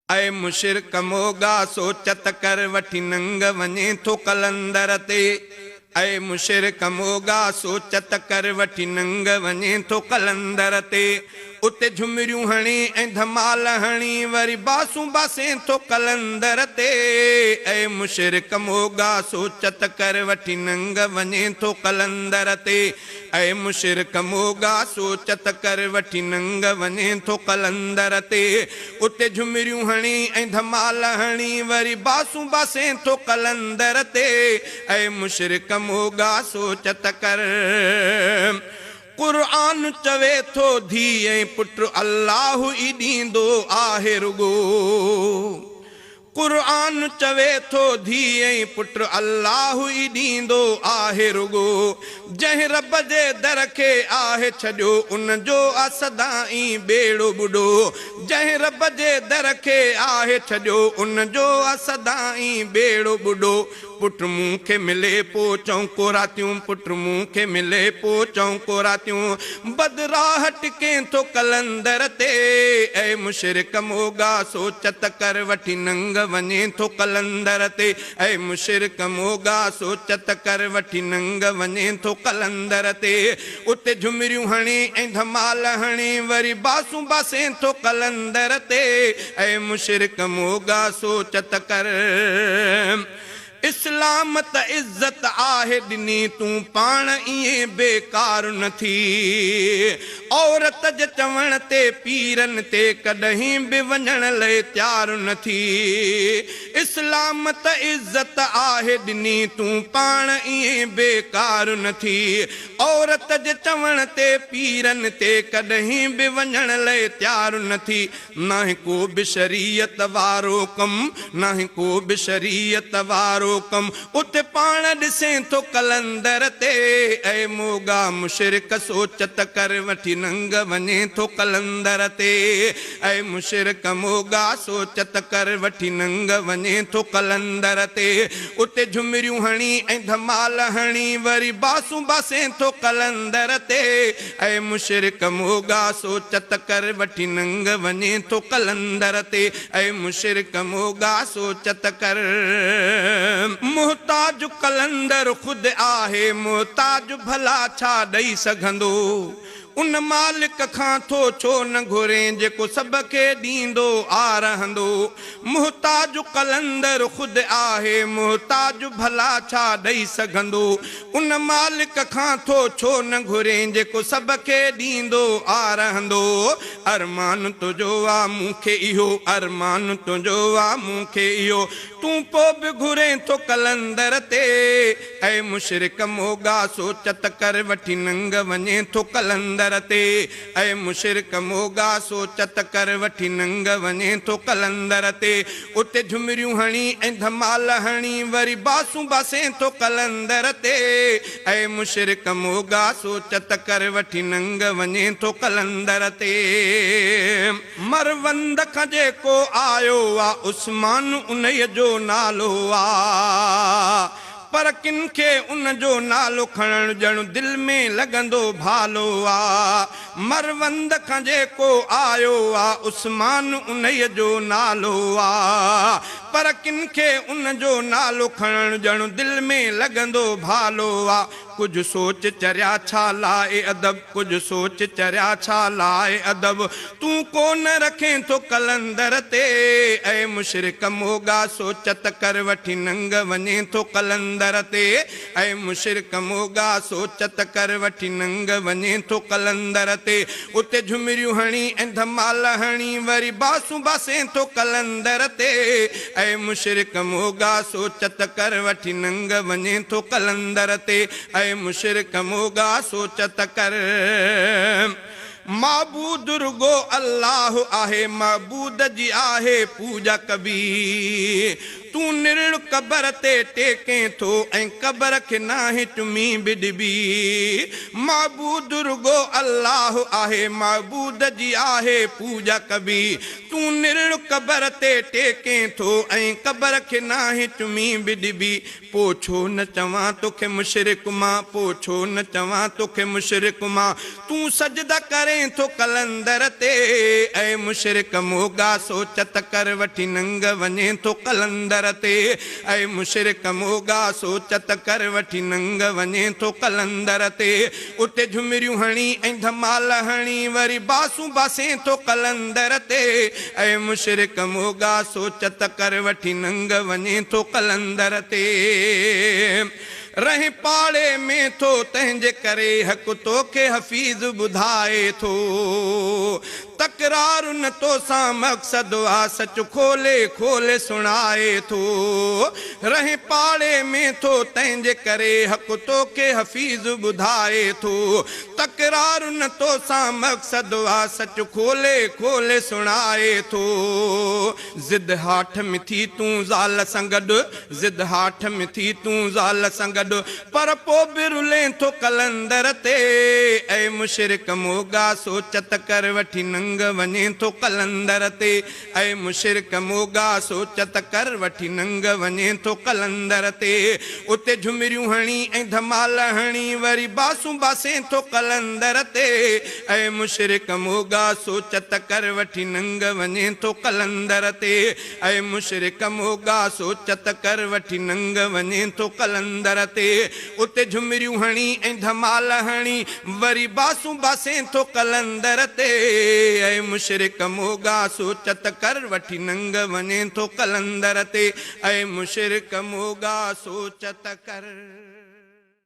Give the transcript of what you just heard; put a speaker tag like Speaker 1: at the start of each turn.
Speaker 1: ऐ मुशिरक मोगा सोचत कर वठी नंग वञे थो कलंदर ते। ऐ मुशिरक मोगा सोचत कर वठी नंग वञे थो कलंदर ते। उते झुमरियूं हणी ऐं धमाल हणी वरी बासूं बासे थो कलंदर ते। ऐ मुशिरक मोगा सोचत कर वठी नंग वञे थो कलंदर ते। ऐ मुशिरक मोगा सोचत कर वठी नंग वञे थो कलंदर ते। उते झुमरियूं हणी ऐं धमाल हणी वरी बासूं बासे थो कलंदर ते। ऐ मुशिरक मोगा सोचत कर। क़ुरान चवे थो धी ऐं पुट अल्लाह ई ॾींदो आहे रुगो। क़ुरान चवे थो धी ऐं पुट अल्लाह ई ॾींदो आहे रुगो। जंहिं रब जे दर खे आहे छॾियो उन जो आहे सदाई बेड़ो ॿुॾो। जंहिं रब जे दर खे आहे छॾियो उन जो आहे सदाई बेड़ो ॿुॾो। पुट मूंखे मिले पोइ चौंको रातियूं, पुट मूंखे मिले पोइ चौंको रातियूं। बदराह टिके थो कलंदर ते। ऐ मुशिरक मोगा सोचत कर वठी नंग वञे थो कलंदर ते। ऐ मुशिरक मोगा सोचत कर वठी नंग वञे थो कलंदर ते। उते झुमरियूं हणी ऐं धमाल हणी वरी बासूं बासे थो कलंदर ते। ऐ मुशिरक मोगा सोचत कर। इस्लाम त इज़त आहे ॾिनी तूं पाण ईअं बेकार न थी। औरत जे चवण ते पीरनि ते कॾहिं बि वञण लाइ तयारु न थी। इस्लाम त इज़त आहे ॾिनी तूं पाण ईअं बेकार न थी। औरत जे चवण ते पीरनि ते कॾहिं बि वञण लाइ तयारु न थी। न को बि शरीयत वारो कमु, न को बि शरीयत वारो कम उते पाण ॾिसे थो कलंदर ते। ऐ मोगा मुशिरक सोचत कर वठी नंग वञे थो कलंदर ते। ऐ मुशिरक मोगा सोचत कर वठी नंग वञे थो कलंदर ते। उते झुमरियूं हणी ऐं धमाल हणी वरी बासूं बासे थो कलंदर ते। ऐ मुशिरक मोगा सोचत कर वठी नंग वञे थो कलंदर ते। ऐ मुशिरक मोगा सोचत कर। मुहताज कलंदर ख़ुदि आहे, मुहताज भला छा ॾेई सघंदो। उन मालिक खां थो छो न घुरें जेको सभ खे ॾींदो आ रहंदो। मुहताज कलंदर ख़ुदि आहे, मुहताज भला छा ॾेई सघंदो। उन मालिक खां थो छो न घुरें जेको सभ खे ॾींदो आ रहंदो। अरमान तुंहिंजो आ मूंखे इहो, अरमान तुंहिंजो आ मूंखे इहो। तूं पोइ बि घुरें थो कलंदर ते। ऐ मुशिरक मोगा सोचत कर वठी नंग वञे थो कलंदर ते। ऐ मुशिरक मोगा सोचत कर वठी नंग वञे थो कलंदर ते। उते झुमरियूं हणी ऐं धमाल हणी वरी बासूं बासे थो कलंदर ते। ऐ मुशिरक मोगा सोचत कर वठी नंग वञे थो कलंदर ते। मरवंद खां जेको आयो आ उस्मान उन जो नालो आ। पर किन खे उन जो नालो खणण ॼण दिल में लॻंदो भालो आ। मरवंद खां जेको आयो आ उस्मान उन जो नालो आ। पर किन खे उन जो नालो खणण ॼण दिल में लॻंदो भालो आ। कुझु सोच चरिया छा लाए अदब, कुझु सोच चरिया छा लाए अदब। तूं कोन रखें थो कलंदर ते। ऐ मुशिरक मोगा सोचत कर वठी नंग वञे थो कलंदर ते। ऐ मुशिरक मोगा सोचत कर वठी नंग वञे थो कलंदर ते। उते झुमरियूं हणी ऐं धमाल हणी वरी बासूं बासे थो कलंदर ते। ऐ मुशिरक मोगा सोचत कर वठी नंग वञे थो कलंदर ते। ऐ मुशिरक मोगा सोचत कर। माबूद रुगो अल्लाह आहे, माबूद जी आहे पूजा कबी। तूं निरड़ कबर ते टेकें थो ऐं कबर खे नाहे चुमी बिॾबी महबूद रुगो अल्लाह आहे महबूद जी आहे पूजा कबी तूं निरड़ कबर ते टेकें थो ऐं कबर खे नाहे चुमी बिॾबी पोइ छो न चवां तोखे मुशरिक मां पोइ छो न चवां तोखे मुशरिक मां तूं सजदा करें थो कलंदर ते ऐं मुशरिक मोगा सोचत कर वठी नंग वञे थो कलंदर ते ऐं मुशरिक मोगा सोचत कर वठी नंग वञे थो कलंदर ते उते झुमरियूं हणी ऐं धमाल हणी वरी बासूं बासे थो कलंदर ते ऐं मुशरिक मोगा सोचत कर वठी नंग वञे थो कलंदर ते रहे पाड़े में थो तंहिंजे करे हक़ तोखे हफ़ीज़ ॿुधाए थो तकरार न तोसां मक़सद आ सच खोले खोले सुणाए थो रहे पाड़े में थो तंहिंजे करे हक़ तोखे हफ़ीज़ ॿुधाए थो तकरार न तोसां मक़सद आ सच खोले खोले सुणाए थो ज़िद हाठ में थी तूं ज़ाल सां गॾु ज़िद हाठ में थी तूं ज़ाल सां गॾु पर पोइ बि रुले थो कलंदर ते ऐं मुशरिक मोगा सोचत कर वठी नंग वञे थो कलंदर ते ऐं मुशरिक मोगा सोचत कर वठी नंग वञे थो कलंदर ते उते झुमरियूं हणी ऐं धमाल हणी वरी बासूं बासे थो कलंदर ते ऐं मुशरिक मोगा सोचत कर वठी नंग वञे थो कलंदर ते ऐं मुशरिक मोगा सोचत कर वठी नंग वञे थो कलंदर ते उते झुमरियूं हणी ऐं धमाल हणी वरी बासूं बासे थो कलंदर ते ऐं मुशरिक मोगा सोचत कर वठी नंग वञे थो कलंदर ते ऐं मुशरिक मोगा सोचत कर